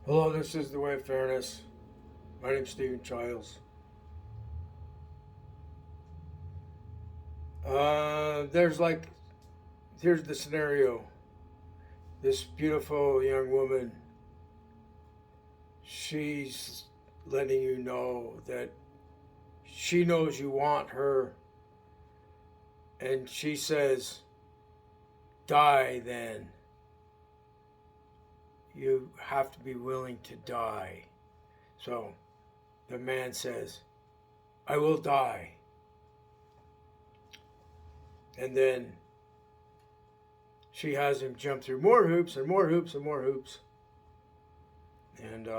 Hello, this is The Way of Fairness. My name's Stephen Childs. Here's the scenario. This beautiful young woman, she's letting you know that she knows you want her, and she says, die then. You have to be willing to die. So the man says, I will die. And then she has him jump through more hoops and more hoops and more hoops. And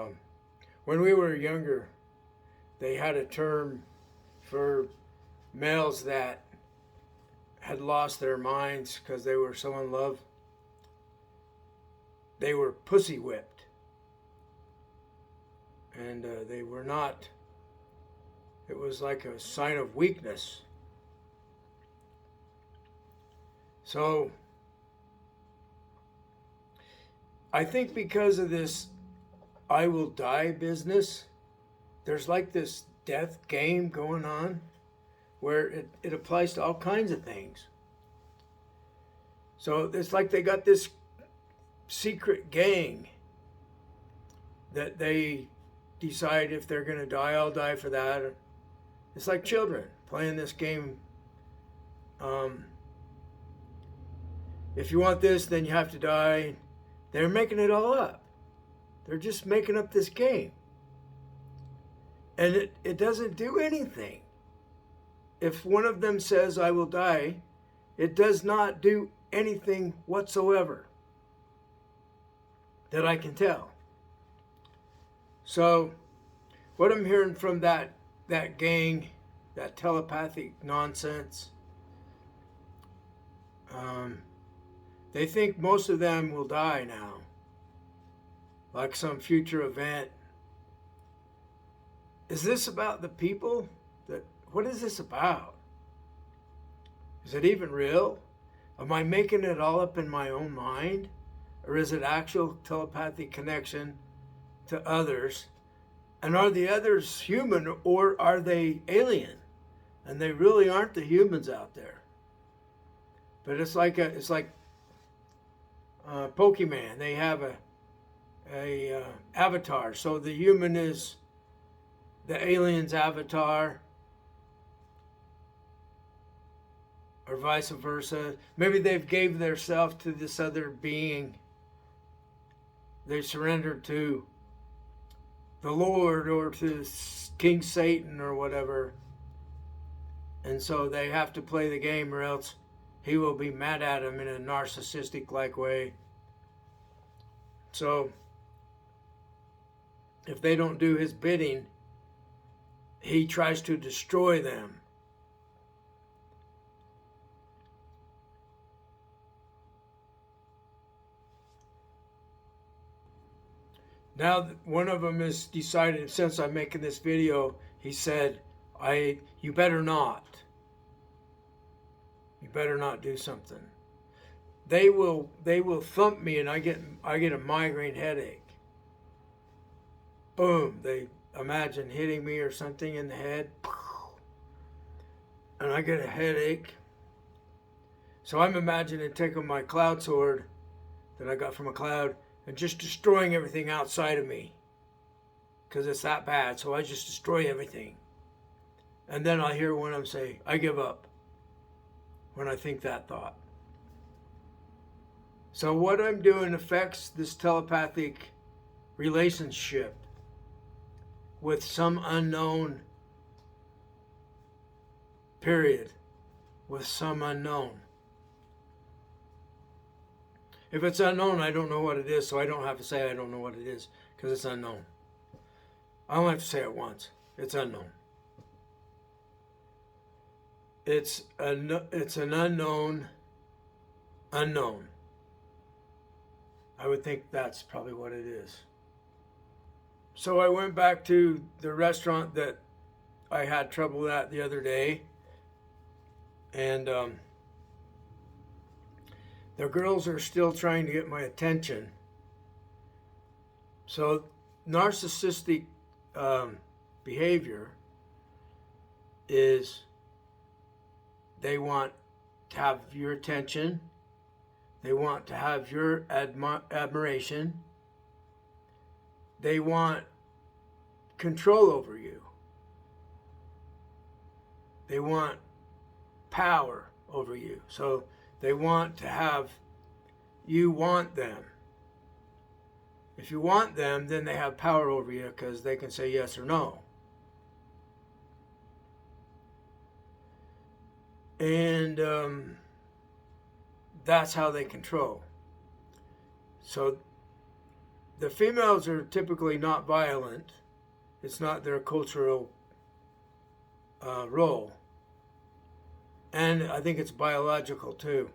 when we were younger, they had a term for males that had lost their minds because they were so in love. They were pussy whipped. And they were not, it was like a sign of weakness. So I think because of this I will die business, there's like this death game going on where it applies to all kinds of things. So it's like they got this secret gang that they decide if they're going to die, I'll die for that. It's like children playing this game. If you want this, then you have to die. They're making it all up. They're just making up this game. And it doesn't do anything. If one of them says, I will die, it does not do anything whatsoever that I can tell. So what I'm hearing from that gang, that telepathic nonsense, they think most of them will die now, like some future event. Is this about the people? What is this about? Is it even real? Am I making it all up in my own mind? Or is it actual telepathic connection to others? And are the others human, or are they alien? And they really aren't the humans out there. But it's like Pokemon. They have a avatar. So the human is the alien's avatar, or vice versa. Maybe they've gave their self to this other being. They surrendered to the Lord or to King Satan or whatever. And so they have to play the game, or else he will be mad at him in a narcissistic-like way. So if they don't do his bidding, he tries to destroy them. Now one of them has decided, since I'm making this video, he said, you better not. You better not do something. They will thump me, and I get a migraine headache. Boom, they imagine hitting me or something in the head, and I get a headache. So I'm imagining taking my cloud sword that I got from a cloud and just destroying everything outside of me, because it's that bad. So I just destroy everything. And then I hear one of them say, I give up, when I think that thought. So what I'm doing affects this telepathic relationship with some unknown, period, with some unknown. If it's unknown, I don't know what it is, so I don't have to say I don't know what it is, because it's unknown. I only have to say it once. It's unknown. It's an unknown. I would think that's probably what it is. So I went back to the restaurant that I had trouble at the other day, and the girls are still trying to get my attention. So narcissistic behavior is they want to have your attention, they want to have your admiration, they want control over you, they want power over you. So they want to have, you want them. If you want them, then they have power over you because they can say yes or no. And that's how they control. So the females are typically not violent. It's not their cultural role. And I think it's biological too.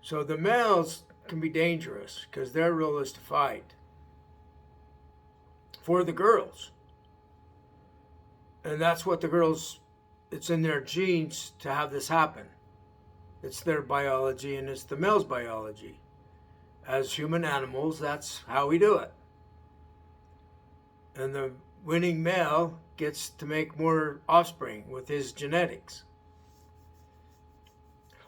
So the males can be dangerous because their role is to fight for the girls. And that's what the girls, it's in their genes to have this happen. It's their biology and it's the male's biology. As human animals, that's how we do it. And the winning male gets to make more offspring with his genetics.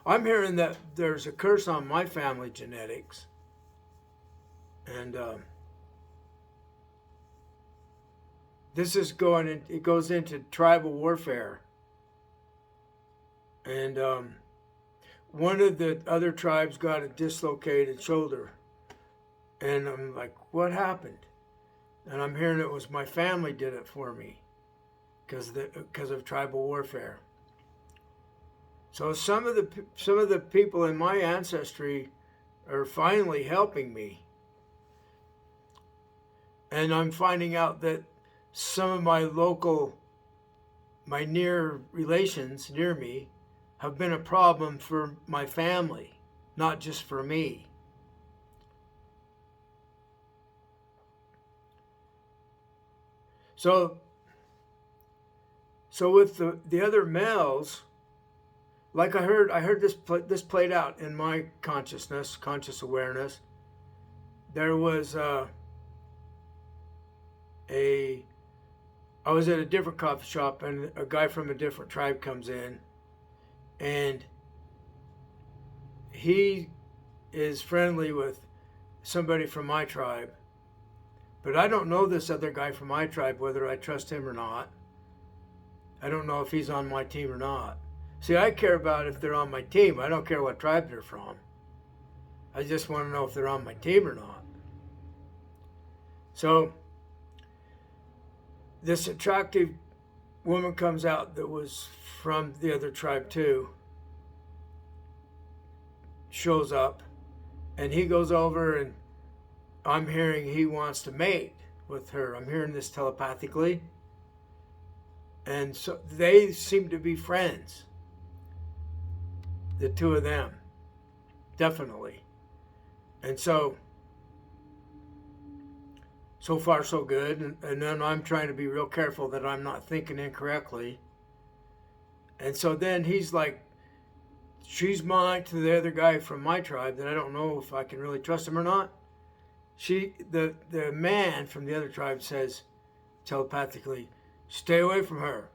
I'm hearing that there's a curse on my family genetics. And this is going in, it goes into tribal warfare. And one of the other tribes got a dislocated shoulder. And I'm like, what happened? And I'm hearing it was my family did it for me because of tribal warfare. So some of the people in my ancestry are finally helping me. And I'm finding out that some of my near relations near me have been a problem for my family, not just for me. So with the other males, like I heard this played out in my conscious awareness. There was I was at a different coffee shop and a guy from a different tribe comes in and he is friendly with somebody from my tribe. But I don't know this other guy from my tribe, whether I trust him or not. I don't know if he's on my team or not. See, I care about if they're on my team. I don't care what tribe they're from. I just want to know if they're on my team or not. So this attractive woman comes out that was from the other tribe too, shows up, and he goes over and I'm hearing he wants to mate with her. I'm hearing this telepathically. And so they seem to be friends. The two of them. Definitely. And so far so good. And then I'm trying to be real careful that I'm not thinking incorrectly. And so then he's like, she's mine, to the other guy from my tribe that I don't know if I can really trust him or not. The man from the other tribe says telepathically, stay away from her.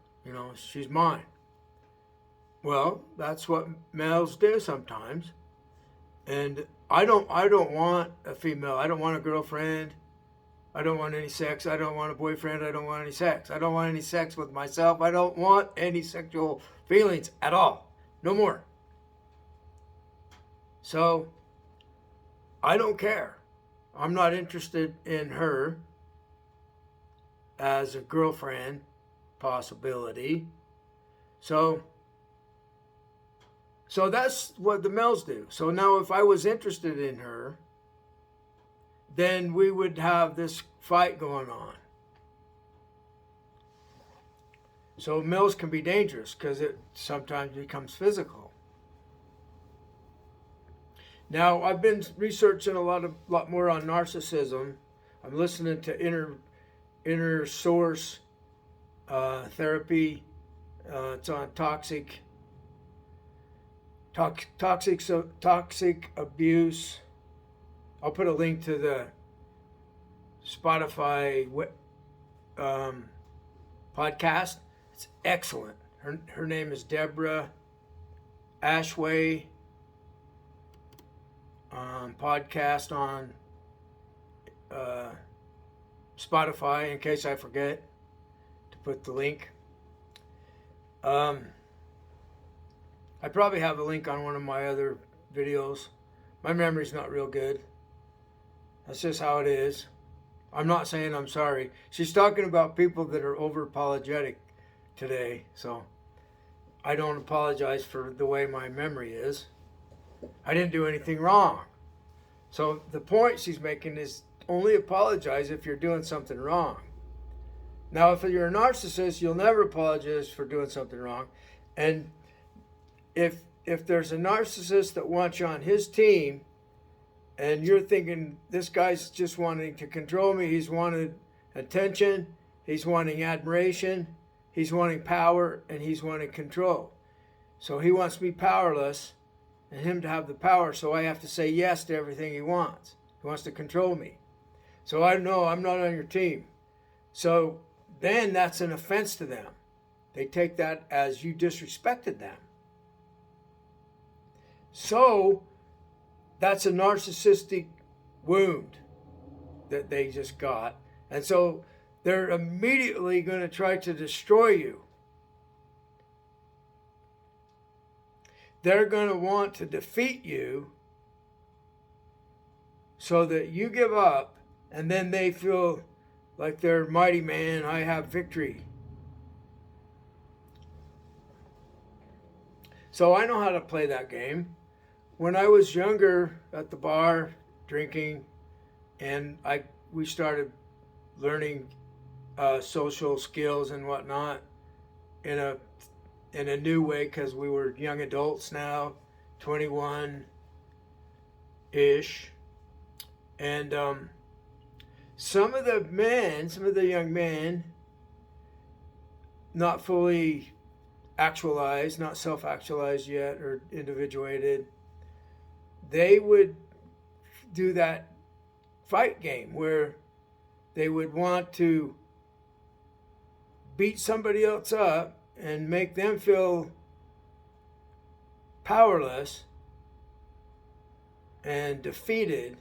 She's mine. Well, that's what males do sometimes. And I don't want a female. I don't want a girlfriend. I don't want any sex. I don't want a boyfriend. I don't want any sex. I don't want any sex with myself. I don't want any sexual feelings at all. No more. So I don't care. I'm not interested in her as a girlfriend possibility. So that's what the males do. So now if I was interested in her, then we would have this fight going on. So males can be dangerous because it sometimes becomes physical. Now, I've been researching a lot more on narcissism. I'm listening to inner source therapy. It's on toxic abuse. I'll put a link to the Spotify podcast. It's excellent. Her name is Deborah Ashway. Podcast on Spotify, in case I forget to put the link. I probably have a link on one of my other videos. My memory's not real good. That's just how it is. I'm not saying I'm sorry. She's talking about people that are over apologetic today, so I don't apologize for the way my memory is. I didn't do anything wrong. So the point she's making is only apologize if you're doing something wrong. Now, if you're a narcissist, you'll never apologize for doing something wrong. And if there's a narcissist that wants you on his team, and you're thinking, this guy's just wanting to control me, he's wanted attention, he's wanting admiration, he's wanting power, and he's wanting control. So he wants me powerless and him to have the power, so I have to say yes to everything he wants. He wants to control me. So I know I'm not on your team. So then that's an offense to them. They take that as you disrespected them. So that's a narcissistic wound that they just got. And so they're immediately going to try to destroy you. They're going to want to defeat you so that you give up, and then they feel like they're mighty man, I have victory. So I know how to play that game. When I was younger at the bar drinking, and we started learning social skills and whatnot in a new way, because we were young adults now, 21-ish, and some of the young men, not fully actualized, not self-actualized yet or individuated, they would do that fight game where they would want to beat somebody else up and make them feel powerless and defeated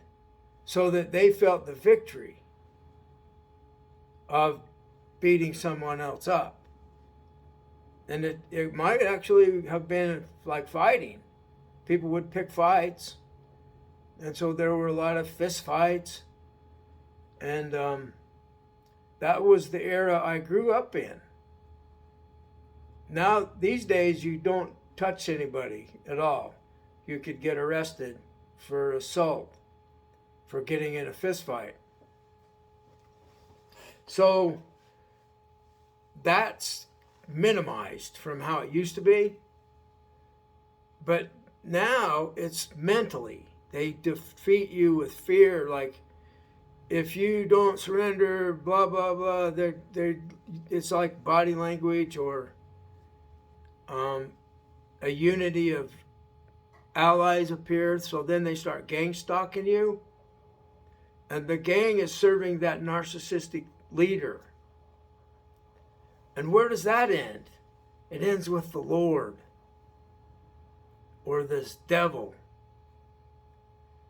so that they felt the victory of beating someone else up. And it might actually have been like fighting. People would pick fights. And so there were a lot of fist fights. And that was the era I grew up in. Now, these days, you don't touch anybody at all. You could get arrested for assault, for getting in a fist fight. So that's minimized from how it used to be. But now it's mentally. They defeat you with fear, like, if you don't surrender, blah, blah, blah. It's like body language or a unity of allies appear. So then they start gang stalking you. And the gang is serving that narcissistic leader. And where does that end? It ends with the Lord or this devil.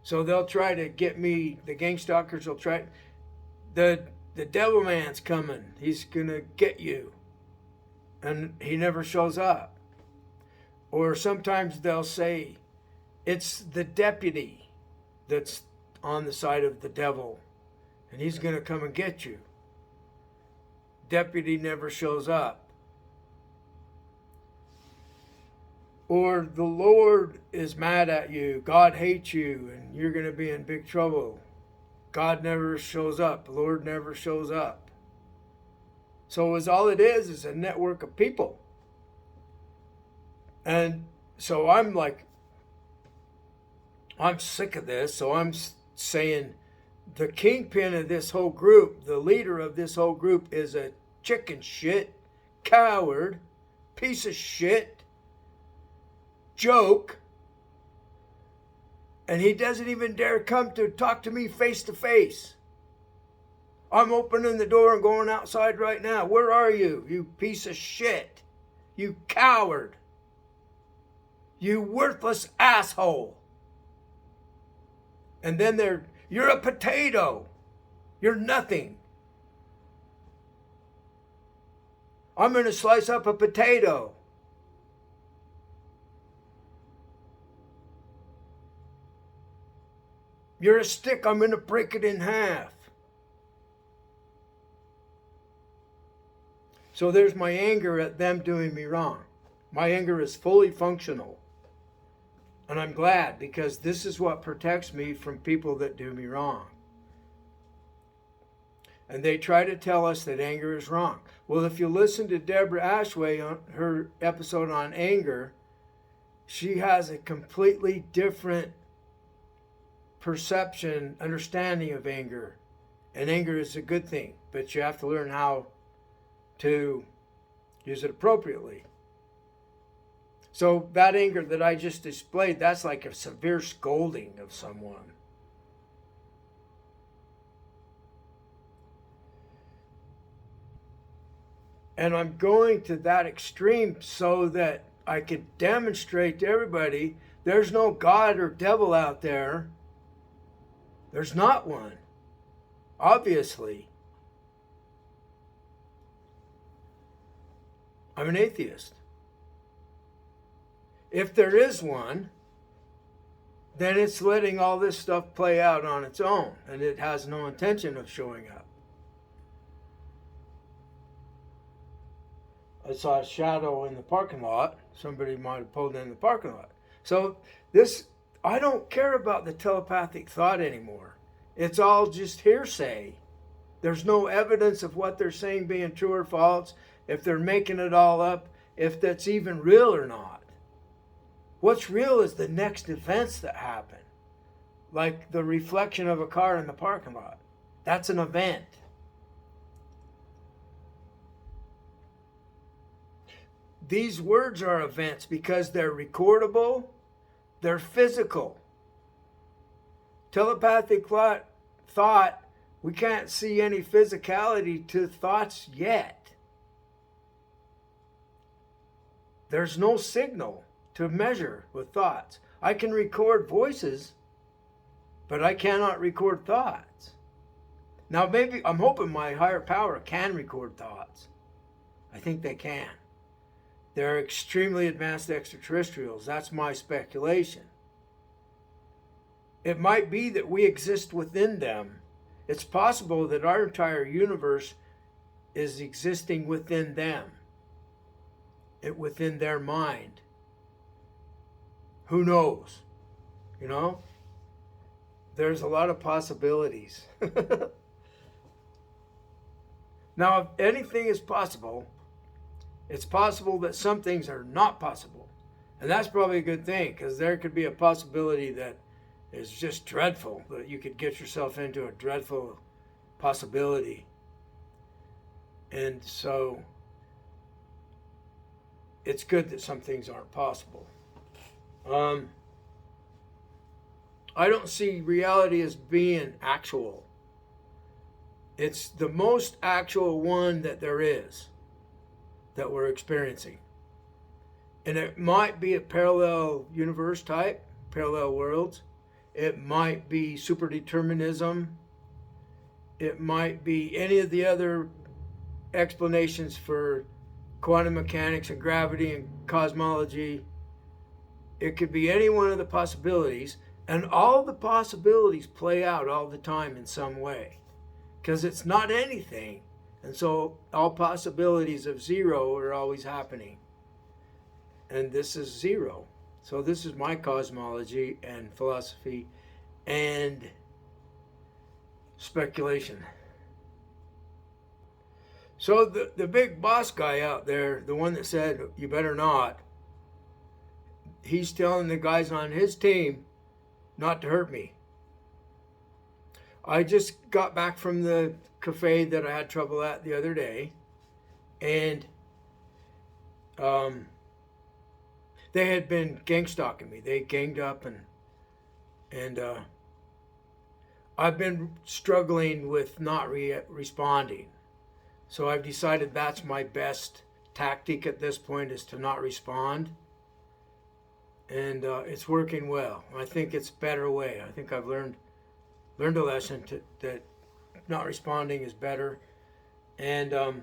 So they'll try to get me, the gang stalkers will try, the devil man's coming. He's going to get you. And he never shows up. Or sometimes they'll say, it's the deputy that's on the side of the devil, and he's going to come and get you. Deputy never shows up. Or the Lord is mad at you, God hates you, and you're going to be in big trouble. God never shows up, the Lord never shows up. So all it is a network of people. And so I'm like, I'm sick of this, so I'm saying the kingpin of this whole group, the leader of this whole group, is a chicken shit, coward, piece of shit, joke, and he doesn't even dare come to talk to me face to face. I'm opening the door and going outside right now. Where are you, you piece of shit? You coward. You worthless asshole. And then you're a potato. You're nothing. I'm going to slice up a potato. You're a stick. I'm going to break it in half. So there's my anger at them doing me wrong. My anger is fully functional. And I'm glad, because this is what protects me from people that do me wrong. And they try to tell us that anger is wrong. Well, if you listen to Deborah Ashway on her episode on anger, she has a completely different perception, understanding of anger. And anger is a good thing, but you have to learn how to use it appropriately. So that anger that I just displayed, that's like a severe scolding of someone. And I'm going to that extreme so that I could demonstrate to everybody there's no God or devil out there. There's not one, obviously. I'm an atheist. If there is one, then it's letting all this stuff play out on its own, and it has no intention of showing up. I saw a shadow in the parking lot. Somebody might have pulled in the parking lot. So I don't care about the telepathic thought anymore. It's all just hearsay. There's no evidence of what they're saying being true or false, if they're making it all up, if that's even real or not. What's real is the next events that happen, like the reflection of a car in the parking lot. That's an event. These words are events because they're recordable, they're physical. Telepathic thought, we can't see any physicality to thoughts yet. There's no signal to measure with thoughts. I can record voices, but I cannot record thoughts. Now maybe, I'm hoping my higher power can record thoughts. I think they can. They're extremely advanced extraterrestrials. That's my speculation. It might be that we exist within them. It's possible that our entire universe is existing within them, within their mind. Who knows? You know? There's a lot of possibilities. Now, if anything is possible, it's possible that some things are not possible. And that's probably a good thing, because there could be a possibility that is just dreadful, that you could get yourself into a dreadful possibility. And so it's good that some things aren't possible. I don't see reality as being actual. It's the most actual one that there is, that we're experiencing. And it might be a parallel universe type, parallel worlds. It might be superdeterminism. It might be any of the other explanations for quantum mechanics and gravity and cosmology. It could be any one of the possibilities, and all the possibilities play out all the time in some way, because it's not anything. And so all possibilities of zero are always happening. And this is zero. So this is my cosmology and philosophy and speculation. So the big boss guy out there, the one that said, you better not, he's telling the guys on his team not to hurt me. I just got back from the cafe that I had trouble at the other day, and they had been gang stalking me. They ganged up, and I've been struggling with not responding. So I've decided that's my best tactic at this point, is to not respond. And it's working well. I think it's a better way. I think I've learned a lesson that not responding is better. And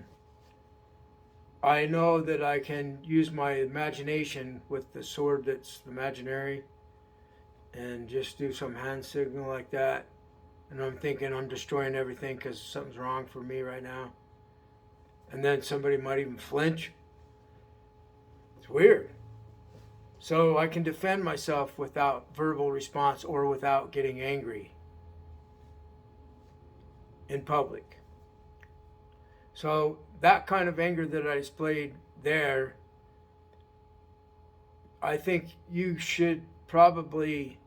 I know that I can use my imagination with the sword that's imaginary and just do some hand signal like that. And I'm thinking I'm destroying everything because something's wrong for me right now. And then somebody might even flinch. It's weird. So I can defend myself without verbal response or without getting angry in public. So that kind of anger that I displayed there, I think you should probably,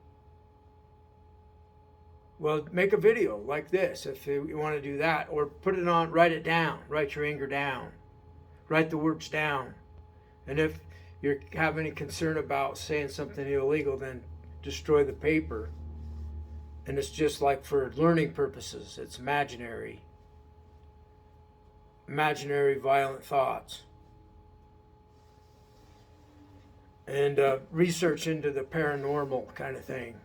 well, make a video like this if you want to do that, or put it on, write it down, write your anger down, write the words down. And if you have any concern about saying something illegal, then destroy the paper. And it's just like for learning purposes, it's imaginary violent thoughts. And research into the paranormal kind of thing.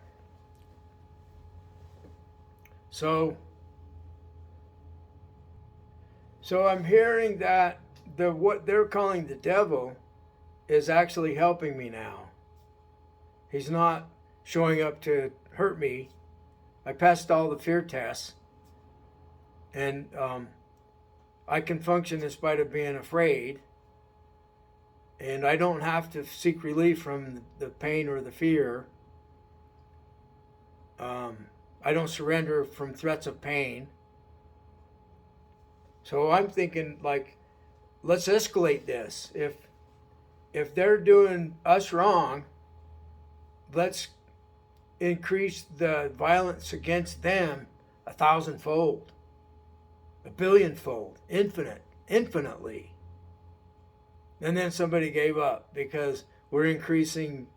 So I'm hearing that what they're calling the devil is actually helping me now. He's not showing up to hurt me. I passed all the fear tests, and I can function in spite of being afraid, and I don't have to seek relief from the pain or the fear. I don't surrender from threats of pain. So I'm thinking, like, let's escalate this. If they're doing us wrong, let's increase the violence against them 1,000-fold, 1,000,000,000-fold, infinitely. And then somebody gave up because we're increasing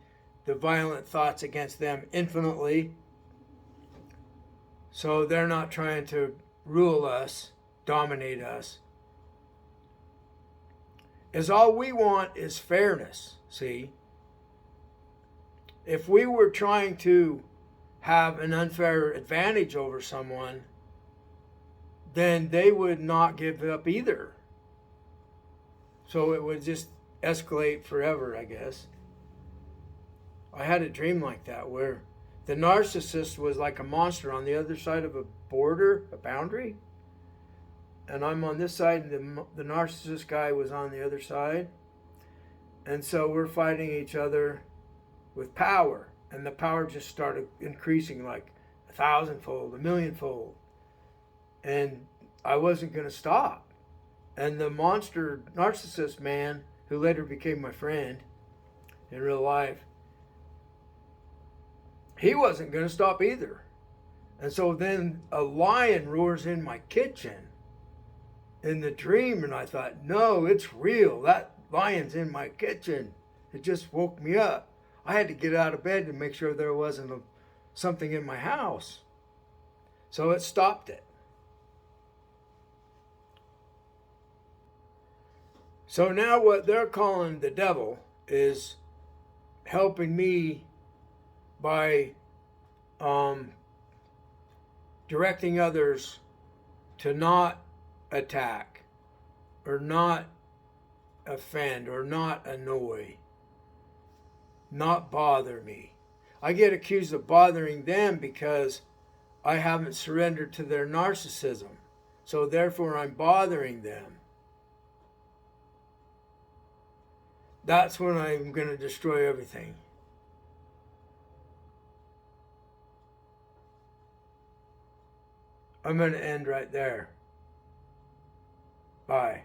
the violent thoughts against them infinitely. So they're not trying to rule us, dominate us. Is all we want is fairness, see? If we were trying to have an unfair advantage over someone, then they would not give up either. So it would just escalate forever, I guess. I had a dream like that where the narcissist was like a monster on the other side of a border, a boundary. And I'm on this side, and the narcissist guy was on the other side. And so we're fighting each other with power. And the power just started increasing like 1,000-fold, 1,000,000-fold. And I wasn't going to stop. And the monster narcissist man, who later became my friend in real life, he wasn't going to stop either. And so then a lion roars in my kitchen in the dream, and I thought, no, it's real. That lion's in my kitchen. It just woke me up. I had to get out of bed to make sure there wasn't something in my house. So it stopped it. So now what they're calling the devil is helping me by directing others to not attack or not offend or not annoy, not bother me. I get accused of bothering them because I haven't surrendered to their narcissism. So therefore I'm bothering them. That's when I'm going to destroy everything. I'm going to end right there. Bye.